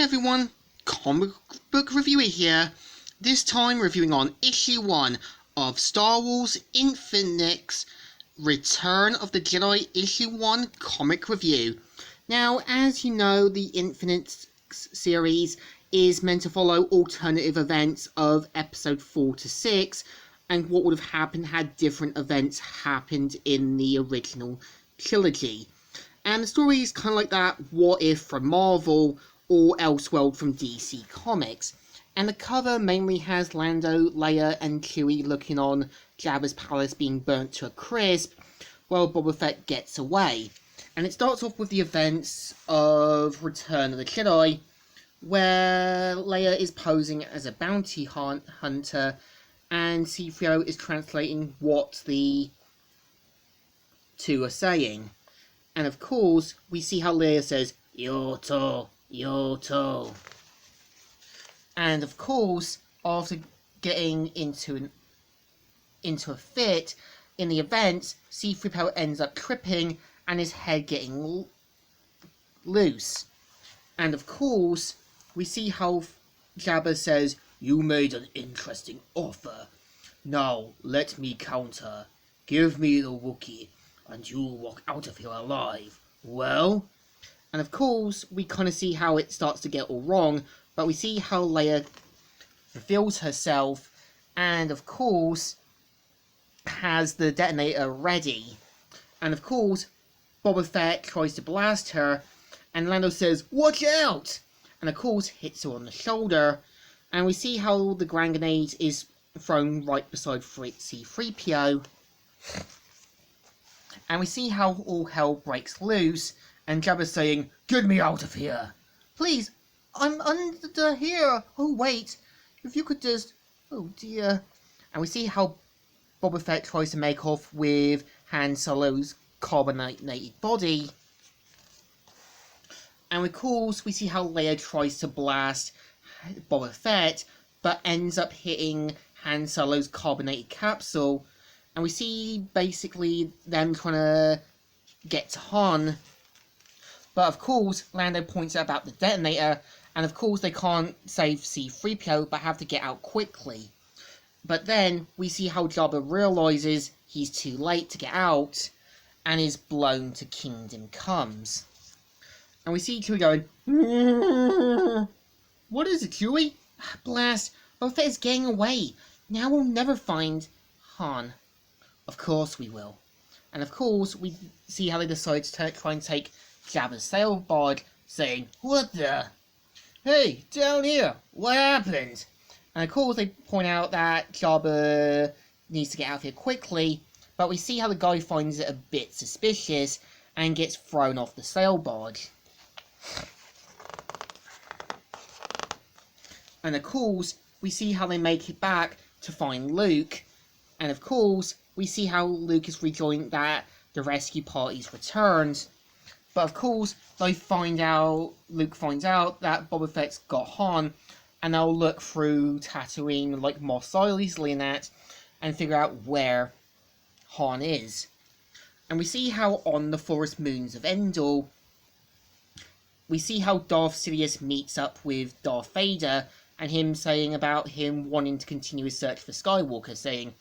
Hi everyone, comic book reviewer here, this time reviewing on issue 1 of Star Wars Infinitics Return of the Jedi issue 1 comic review. Now, as you know, the Infinitics series is meant to follow alternative events of episode 4 to 6, and what would have happened had different events happened in the original trilogy. And the story is kind of like that what if from Marvel or Elseworld from DC Comics. And the cover mainly has Lando, Leia, and Chewie looking on Jabba's palace being burnt to a crisp, while Boba Fett gets away. And it starts off with the events of Return of the Jedi, where Leia is posing as a bounty hunter, and C-3PO is translating what the two are saying. And of course, we see how Leia says, Yoto, Yoto. And of course, after getting into a fit in the event, C-3PO ends up tripping and his head getting loose. And of course, we see how Jabba says, "You made an interesting offer. Now let me counter. Give me the Wookiee, and you'll walk out of here alive." Well, and of course, we kind of see how it starts to get all wrong, but we see how Leia reveals herself, and of course, has the detonator ready. And of course, Boba Fett tries to blast her, and Lando says, "Watch out!" And of course, hits her on the shoulder, and we see how the grand grenade is thrown right beside C-3PO. And we see how all hell breaks loose, and Jabba's saying, "Get me out of here! Please, I'm under here! Oh wait, if you could just... oh dear." And we see how Boba Fett tries to make off with Han Solo's carbonated body. And of course, we see how Leia tries to blast Boba Fett, but ends up hitting Han Solo's carbonated capsule. And we see basically them trying to get to Han. But of course, Lando points out about the detonator, and of course they can't save C-3PO, but have to get out quickly. But then, we see how Jabba realises he's too late to get out, and is blown to Kingdom Comes. And we see Chewie going, "What is it, Chewie?" "Blast, Boba Fett is getting away. Now we'll never find Han." "Of course we will." And of course, we see how they decide to try and take Jabba's sailboat, saying, "What the? Hey, down here, what happened?" And of course, they point out that Jabba needs to get out of here quickly, but we see how the guy finds it a bit suspicious and gets thrown off the sailboat. And of course, we see how they make it back to find Luke, and of course, we see how Luke is rejoined that the rescue party's returned. But of course, Luke finds out that Boba Fett's got Han, and they'll look through Tatooine like Mos Eisley and that, and figure out where Han is. And we see how on the forest moons of Endor, we see how Darth Sidious meets up with Darth Vader, and him saying about him wanting to continue his search for Skywalker, saying,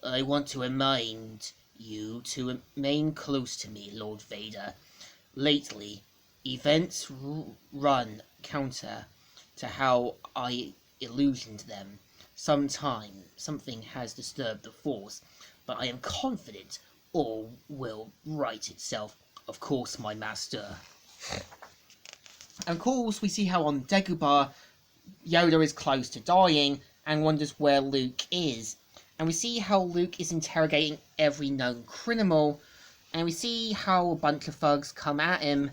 "I want to remind you to remain close to me, Lord Vader. Lately, events run counter to how I illusioned them. Something has disturbed the Force, but I am confident all will right itself. Of course, my master." And of course, we see how on Dagobah, Yoda is close to dying and wonders where Luke is. And we see how Luke is interrogating every known criminal, and we see how a bunch of thugs come at him,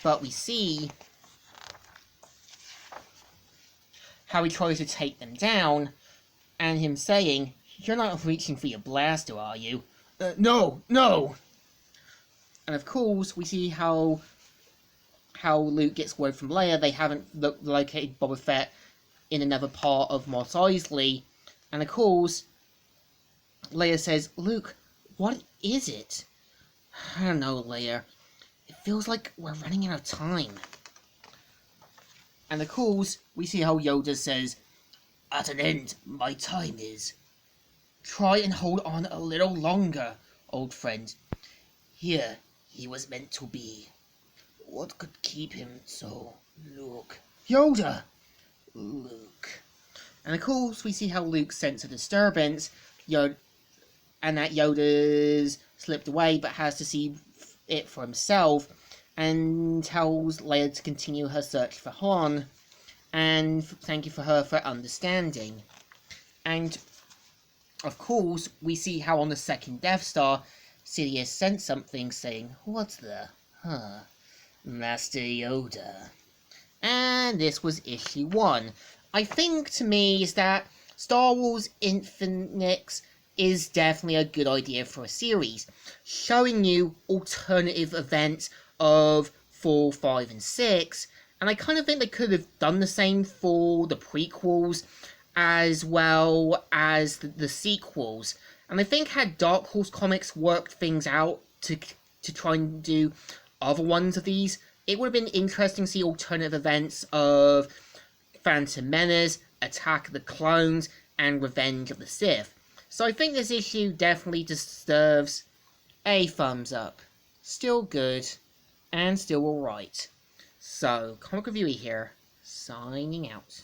but we see how he tries to take them down, and him saying, "You're not reaching for your blaster, are you?" No, no!" And of course, we see how Luke gets word from Leia they haven't located Boba Fett in another part of Mos Eisley. And of course, Leia says, "Luke, what is it?" "I don't know, Leia. It feels like we're running out of time." And of course, we see how Yoda says, "At an end, my time is. Try and hold on a little longer, old friend. Here he was meant to be. What could keep him so? Luke. Yoda! Luke." And of course, we see how Luke sensed a disturbance, and that Yoda's slipped away but has to see it for himself, and tells Leia to continue her search for Han, and thank you for her for understanding. And of course, we see how on the second Death Star, Sidious sent something saying, "What's the? Huh? Master Yoda." And this was issue 1. I think to me is that Star Wars Infinitics is definitely a good idea for a series, showing you alternative events of 4, 5, and 6, and I kind of think they could have done the same for the prequels as well as the sequels. And I think had Dark Horse Comics worked things out to try and do other ones of these, it would have been interesting to see alternative events of Phantom Menace, Attack of the Clones, and Revenge of the Sith. So I think this issue definitely deserves a thumbs up. Still good, and still alright. So, Comic Reviewer here, signing out.